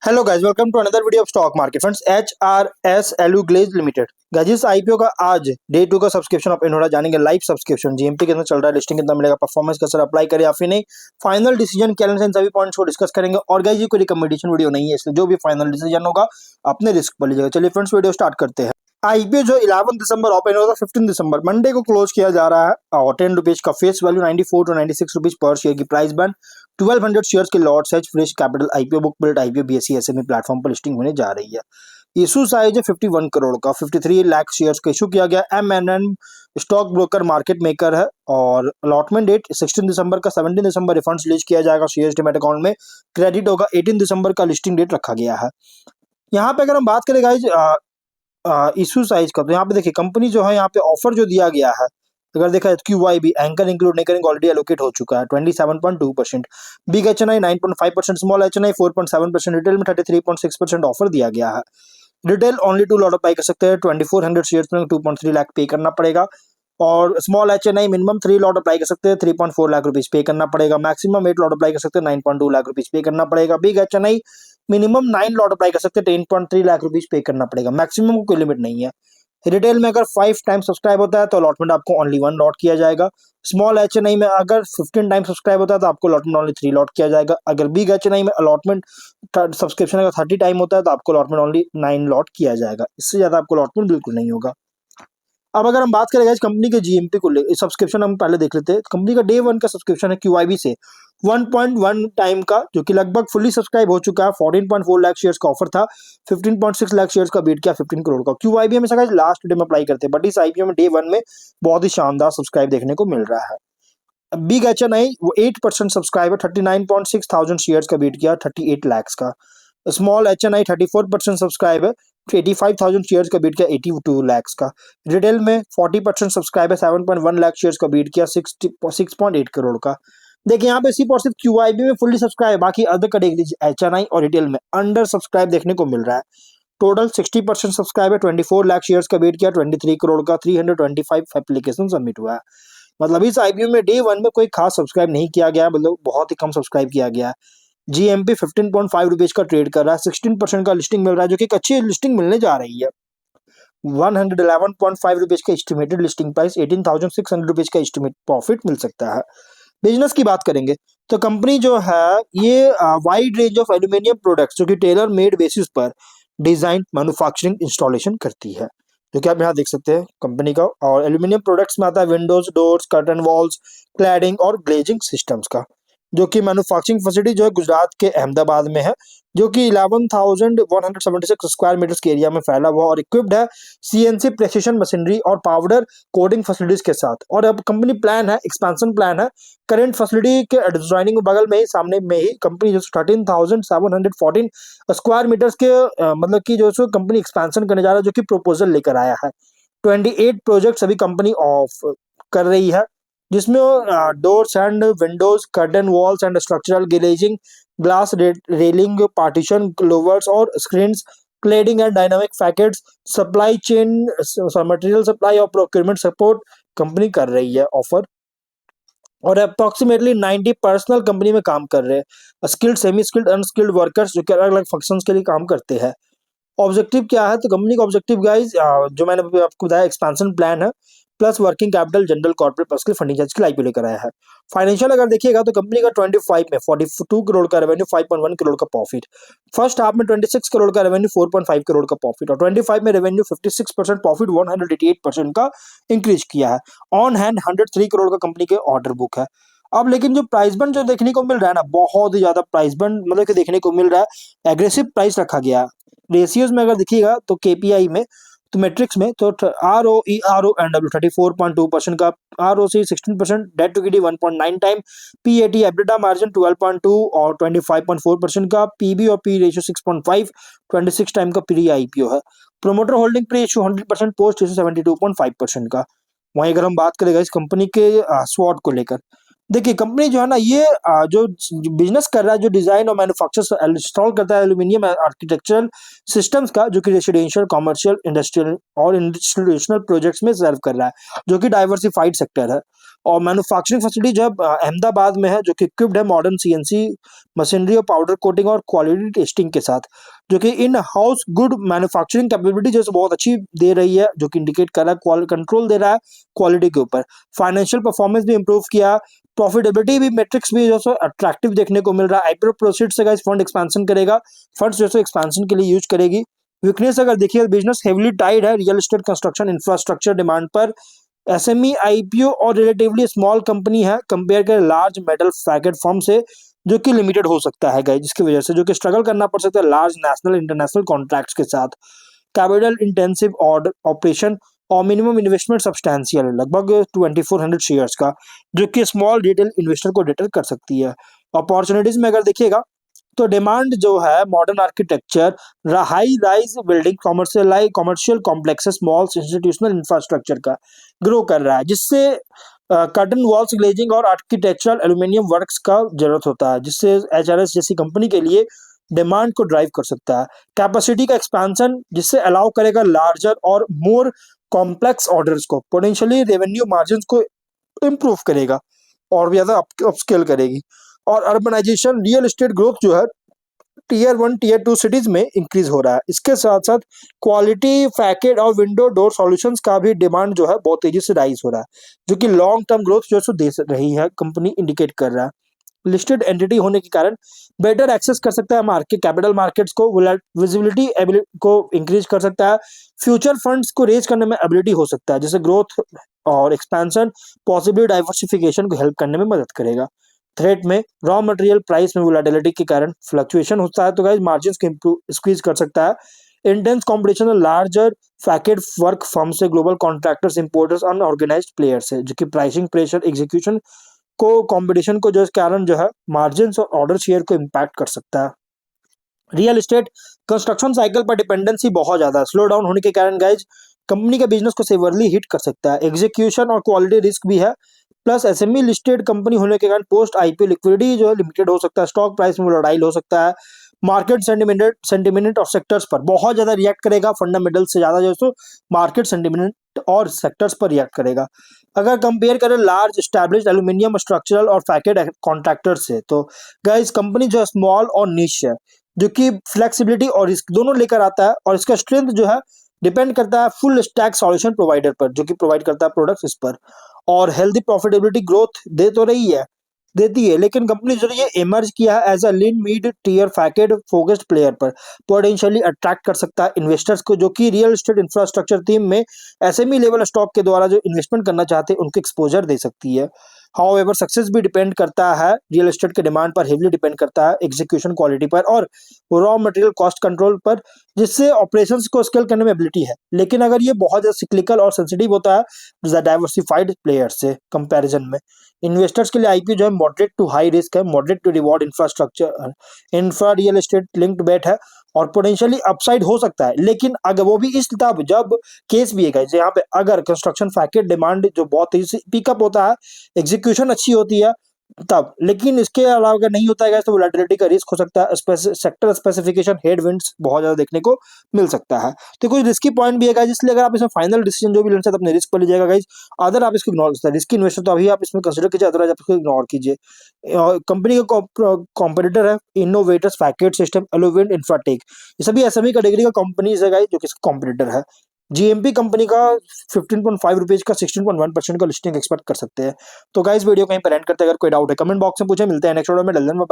Hello guys, welcome to another video of stock market friends. HRS Aluglaze limited guys, इस IPO का आज day 2 का subscription आप इन्होंने जानेंगे। लाइव सब्सक्रिप्शन जीएमपी कितना चल रहा है, लिस्टिंग कितना मिलेगा, परफॉर्मेंस कैसे अप्लाई करें या फिर नहीं, फाइनल डिसीजन क्या लेना है, इन सभी पॉइंट्स को डिस्कस करेंगे। और गाइस, ये कोई रिकमेंडेशन वीडियो नहीं है, इसलिए जो भी फाइनल डिसीजन होगा अपने रिस्क पर लीजिएगा। चलिए फ्रेंड्स, वीडियो स्टार्ट करते हैं। आईपीओ जो 11 दिसंबर ओपन हुआ था, 15 दिसंबर मंडे को क्लोज किया जा रहा है और 10 रुपीज का फेस वैल्यू, 94 टू 96 रुपीज पर शेयर की प्राइस बैंड, 1200 शेयर्स के lot size, fresh capital, IPO book build, IPO BSE SME platform पर लिस्टिंग होने जा रही है। इशू साइज है 51 करोड़ का, 53 लाख शेयर्स का इशू किया गया। MNM stock broker market maker है और अलॉटमेंट डेट 16 दिसंबर का, 17 दिसंबर रिफंड्स रिलीज किया जाएगा शेयर्स डीमैट अकाउंट में, क्रेडिट होगा। 18 दिसंबर का लिस्टिंग डेट रखा गया है। यहाँ पे अगर हम बात करें गाइज इशू साइज का, तो यहाँ पे देखिए कंपनी जो है, यहाँ पे ऑफर जो दिया गया है, अगर देखा जाए QYB एंकर इंक्लूड नहीं करेंगे, ऑलरेडी एलोकेट हो चुका है 27.2%, big HNI 9.5%, small HNI 4.7%, retail में 33.6% ऑफर दिया गया है। रिटेल ओनली 2 लॉट अप्लाई कर सकते हैं, 2400 शेयर्स में 2.3 लाख पे करना पड़ेगा। और small HNI minimum 3 lot apply कर सकते हैं, 3.4 लाख रुपीज पे करना पड़ेगा। मैक्सिमम 8 लॉट अप्लाई कर सकते हैं, 9.2 लाख रुपीज पे करना पड़ेगा। Big HNI minimum 9 lot apply कर सकते हैं, 10.3 लाख रुपीज पे करना पड़ेगा। मैक्सिमम को कोई लिमिट नहीं है। रिटेल में अगर 5 टाइम सब्सक्राइब होता है तो अलॉटमेंट आपको ओनली 1 लॉट किया जाएगा। स्मॉल HNI में अगर 15 टाइम सब्सक्राइब होता है तो आपको अलॉटमेंट ओनली 3 लॉट किया जाएगा। अगर बिग HNI में अलॉटमेंट सब्सक्रिप्शन अगर 30 टाइम होता है तो आपको अलॉटमेंट ओनली 9 लॉट किया जाएगा। इससे ज्यादा आपको अलॉटमेंट बिल्कुल नहीं होगा। अब अगर हम बात करें गाइस कंपनी के जीएमपी को ले, सब्सक्रिप्शन हम पहले देख लेते हैं। कंपनी का डे 1 का सब्सक्रिप्शन है QIB से 1.1 टाइम का, जो कि लगभग फुल्ली सब्सक्राइब हो चुका है। 14.4 लाख शेयर्स का ऑफर था, 15.6 लाख शेयर्स का बीट किया 15 करोड़ का। QIB हमेशा गाइस लास्ट डे में अप्लाई करते हैं, बट इस आईपीओ में डे 1 में बहुत ही शानदार सब्सक्राइब देखने को मिल रहा है। बिग HNI वो 8% सब्सक्राइब है, 39.6 थाउजेंड शेयर्स का बीट किया 38 लैक्स का। स्मॉल HNI 34% सब्सक्राइब है, 85,000 शेयर्स का बीट किया 82 लैक्स का। रिटेल में 40% सब्सक्राइब है, 7.1 लाख शेयर्स का बीट किया 6.8 करोड़ का। देखिए यहाँ पे सिर्फ और सिर्फ QIB में फुल्ली सब्सक्राइब, बाकी अदर कैटेगरीज HNI और रिटेल में अंडर सब्सक्राइब देखने को मिल रहा है। टोटल 60% सब्सक्राइब है, 24 लाख शेयर्स का बीट किया 23 करोड़ का। 325 एप्लीकेशन सबमिट हुआ है। मतलब इस आईपीओ में डे 1 में कोई खास सब्सक्राइब नहीं किया गया, मतलब बहुत ही कम सब्सक्राइब किया गया है। GMP 15.5 रुपीज का ट्रेड कर रहा है, 16% का लिस्टिंग मिल रहा है, जो कि एक अच्छी लिस्टिंग मिलने जा रही है। 111.5 रुपीज का एस्टिमेटेड लिस्टिंग प्राइस, 18,600 रुपीज का एस्टिमेट प्रॉफिट मिल सकता है। बिजनेस की बात करेंगे तो कंपनी जो है ये wide range of aluminium products, जो कि टेलर मेड बेसिस पर डिजाइन, मैन्युफैक्चरिंग, इंस्टॉलेशन करती है, जो कि आप यहाँ देख सकते हैं कंपनी का। और एल्यूमिनियम प्रोडक्ट्स में आता है Windows, doors, curtain walls, cladding और ग्लेजिंग सिस्टम्स का, जो कि मैन्युफैक्चरिंग फैसिलिटी जो है गुजरात के अहमदाबाद में है, जो कि 11,176 स्क्वायर मीटर्स के एरिया में फैला हुआ और इक्विप्ड है CNC प्रेसिशन मशीनरी और पाउडर कोडिंग फैसिलिटीज के साथ। और अब कंपनी प्लान है, एक्सपेंशन प्लान है। करंट फैसिलिटी के डिजाइनिंग बगल में ही, सामने में ही कंपनी जो 13,714 स्क्वायर मीटर्स के मतलब कि जो कंपनी एक्सपेंशन करने जा रहा है, जो कि प्रपोजल लेकर आया है। 28 प्रोजेक्ट्स अभी कंपनी ऑफ कर रही है, जिसमें doors and windows, curtain walls and structural glazing, glass railing, partition, louvers और screens, cladding and dynamic packets, supply chain, material supply और प्रोक्योरमेंट सपोर्ट कंपनी कर रही है ऑफर। और अप्रोक्सीमेटली 90 पर्सनल कंपनी में काम कर रहे हैं, skilled, semi skilled, unskilled workers, जो कि अलग अलग फंक्शंस के लिए काम करते हैं। ऑब्जेक्टिव क्या है, तो कंपनी का ऑब्जेक्टिव गाइस जो मैंने अभी आपको बताया, एक्सपेंशन प्लान है, plus working capital, general corporate personal funding के लिए आईपीओ लेकर आया है। फाइनेंशियल अगर देखिएगा तो कंपनी का 25 में 42 करोड़ का रेवेन्यू, 5.1 करोड़ का प्रॉफिट। फर्स्ट हाफ में 26 करोड़ का रेवेन्यू, 4.5 करोड़ का प्रॉफिट। और 25 में रेवेन्यू 56% प्रॉफिट, 188% का इंक्रीज किया है। ऑन हैंड 103 करोड़ का कंपनी के ऑर्डर बुक है। अब लेकिन जो प्राइस बंड जो देखने को मिल रहा है ना, बहुत ही ज्यादा प्राइस बंड मतलब कि देखने को मिल रहा है, एग्रेसिव प्राइस रखा गया है। रेशियोज में अगर देखिएगा तो KPI में, तो मैट्रिक्स में, तो ROE RONW 34.2% का, ROC 16%, debt to equity 1.9 time, PAT EBITDA margin 12.2 और 25.4% का, PB और P रेशियो 6.5, 26 टाइम का प्री IPO है। Promoter holding pre issue 100% post issue 72.5% का। वहीं अगर हम बात करेंगे इस कंपनी के स्वॉट को लेकर, देखिए कंपनी जो है ना, ये जो बिजनेस कर रहा है, जो डिजाइन और मैन्युफैक्चर इंस्टॉल करता है एल्यूमिनियम आर्किटेक्चरल सिस्टम्स का, जो कि रेसिडेंशियल, कमर्शियल, इंडस्ट्रियल और इंस्टीट्यूशनल प्रोजेक्ट्स में सर्व कर रहा है, जो कि डाइवर्सिफाइड सेक्टर है। और मैन्युफैक्चरिंग फैसिलिटी जो है अहमदाबाद में है, जो कि इक्विप्ड है मॉडर्न सीएनसी मशीनरी और पाउडर कोटिंग और क्वालिटी टेस्टिंग के साथ, जो कि in house good manufacturing capability जो है बहुत अच्छी दे रही है, जो कि इंडिकेट कर रहा है कंट्रोल दे रहा है क्वालिटी के ऊपर। फाइनेंशियल परफॉर्मेंस भी इंप्रूव किया, प्रॉफिटेबिलिटी भी मेट्रिक्स भी जो है अट्रैक्टिव देखने को मिल रहा है। आईपीओ प्रोसीड से गाइस फंड एक्सपेंशन करेगा, फंड्स जो है एक्सपेंशन के लिए यूज करेगी। वीकनेस अगर देखिए बिजनेस हेवली टाइड है real estate construction infrastructure demand पर। एसएमई आईपीओ और रिलेटिवली स्मॉल कंपनी है कंपेयर कर लार्ज मेटल पैकेट फर्म से, जो कि लिमिटेड हो सकता है गाइस, जिसकी वजह से जो कि स्ट्रगल करना पड़ सकता है लार्ज नेशनल इंटरनेशनल कॉन्ट्रैक्ट्स के साथ। कैपिटल इंटेंसिव ऑर्डर ऑपरेशन और मिनिमम इन्वेस्टमेंट सब्सटैंशियल है, लगभग 2400 शेयर्स का, जो कि स्मॉल रिटेल इन्वेस्टर को डिटर कर सकती है। अपॉर्चुनिटीज में अगर देखिएगा तो डिमांड जो है modern architecture, high rise building, commercial complexes, malls, institutional infrastructure का ग्रो कर रहा है, जिससे कर्टन वॉल्स, ग्लेजिंग और आर्किटेक्चरल एल्यूमिनियम वर्क्स का जरूरत होता है, जिससे एचआरएस जैसी कंपनी के लिए डिमांड को ड्राइव कर सकता है। कैपेसिटी का एक्सपेंशन जिससे अलाउ करेगा लार्जर और मोर कॉम्प्लेक्स ऑर्डर्स को, पोटेंशियली रेवेन्यू मार्जिन को इम्प्रूव करेगा और भी ज्यादा अपस्केल करेगी। और अर्बनाइजेशन रियल एस्टेट ग्रोथ जो है टीयर 1 टीयर 2 सिटीज में इंक्रीज हो रहा है। इसके साथ साथ क्वालिटी फैकेट और विंडो डोर सॉल्यूशंस का भी डिमांड जो है बहुत तेजी से राइज हो रहा है, जो कि लॉन्ग टर्म ग्रोथ जो है दे रही है कंपनी इंडिकेट कर रहा है। लिस्टेड एंटिटी होने के कारण बेटर एक्सेस कर सकता है मार्केट कैपिटल मार्केट्स को, विजिबिलिटी को इंक्रीज कर सकता है, फ्यूचर फंड्स को रेज करने में एबिलिटी हो सकता है, जैसे ग्रोथ और एक्सपेंशन पॉसिबल डाइवर्सिफिकेशन को हेल्प करने में मदद करेगा। थ्रेट में रॉ मटेरियल प्राइस में वोलेटिलिटी के कारण फ्लक्चुएशन होता है, तो गाइस मार्जिन्स को इंप्रूव स्क्वीज कर सकता है। Intense competition larger facade work firm से, global contractors, importers, unorganised players है, जो कि प्राइसिंग प्रेशर एग्जीक्यूशन को कंपटीशन को जो इस कारण जो है मार्जिन्स और ऑर्डर शेयर को इम्पैक्ट कर सकता है। रियल एस्टेट कंस्ट्रक्शन साइकिल पर डिपेंडेंसी बहुत ज्यादा है, स्लो डाउन होने के कारण गाइज कंपनी के बिजनेस को सेवरली हिट कर सकता है। एग्जीक्यूशन और क्वालिटी रिस्क भी है, प्लस एसएमई लिस्टेड कंपनी होने के कारण पोस्ट आईपीओ लिक्विडिटी जो है लिमिटेड हो सकता है, स्टॉक प्राइस में वोलेटाइल हो सकता है। मार्केट सेंटिमेंट और सेक्टर्स पर बहुत ज्यादा रिएक्ट करेगा, फंडामेंटल से ज्यादा जो है मार्केट सेंटिमेंट और सेक्टर्स पर रिएक्ट करेगा। अगर कंपेयर करें लार्ज एस्टैब्लिश्ड एल्यूमिनियम स्ट्रक्चरल और फैकेट कॉन्ट्रैक्टर से, तो गाइस कंपनी जो है स्मॉल और निश है, जो कि फ्लेक्सिबिलिटी और रिस्क दोनों लेकर आता है, और इसका स्ट्रेंथ जो है डिपेंड करता है फुल स्टैक सॉल्यूशन प्रोवाइडर पर, जो कि प्रोवाइड करता है प्रोडक्ट्स इस पर। और हेल्दी प्रॉफिटेबिलिटी ग्रोथ दे तो रही है, देती है, लेकिन कंपनी जो ये इमर्ज किया है as a lean mid tier facet focused player पर, पोटेंशियली अट्रैक्ट कर सकता है इन्वेस्टर्स को, जो कि रियल एस्टेट इंफ्रास्ट्रक्चर थीम में एसएमई लेवल स्टॉक के द्वारा जो इन्वेस्टमेंट करना चाहते हैं उनको एक्सपोजर दे सकती है। हाउएवर सक्सेस भी डिपेंड करता है रियल एस्टेट के डिमांड पर, हेवली डिपेंड करता है एग्जीक्यूशन क्वालिटी पर और रॉ मटेरियल कॉस्ट कंट्रोल पर, जिससे ऑपरेशंस को स्केल करने में एबिलिटी है। लेकिन अगर ये बहुत ज्यादा सिक्लिकल और सेंसिटिव होता है डाइवर्सिफाइड प्लेयर से कंपैरिजन में। इन्वेस्टर्स के लिए आईपीओ जो है मॉडरेट टू हाई रिस्क है, moderate to reward infrastructure infra real estate linked bet है, और पोटेंशियली अपसाइड हो सकता है। लेकिन अगर वो भी इस तब जब केस भी है यहाँ पे, अगर कंस्ट्रक्शन फैकेट डिमांड जो बहुत तेजी से पिकअप होता है, एग्जीक्यूशन अच्छी होती है तब। लेकिन इसके अलावा अगर नहीं होता है तो वोलेटिलिटी का रिस्क हो सकता है, सेक्टर स्पेसिफिकेशन हेडविंड्स बहुत ज्यादा देखने को मिल सकता है। तो कुछ रिस्की पॉइंट भी है गाइस, इसलिए अगर आप इसमें फाइनल डिसीजन जो भी लेना चाहते हैं अपने रिस्क पर लीजिएगा गाइस। अदर आप इसको इग्नोर करते हैं, रिस्की इन्वेस्टर तो अभी आप इसमें कंसिडर कीजिए, अदरवाइज आप इसको इग्नोर कीजिए। कंपनी का कॉम्पिटिटर है इनोवेटर्स पैकेट सिस्टम, एलोवेंट, इंफ्राटेक, ये सभी एसएमई कैटेगरी का कंपनीज है गाइस, जो कि कॉम्पिटिटर है। जीएमपी कंपनी का 15.5 रुपीज का 16.1% का लिस्टिंग एक्सपेक्ट कर सकते हैं। तो गाइस वीडियो कहीं पर एंड करते हैं, अगर कोई डाउट है कमेंट बॉक्स में पूछे। मिलते हैं नेक्स्ट वीडियो में।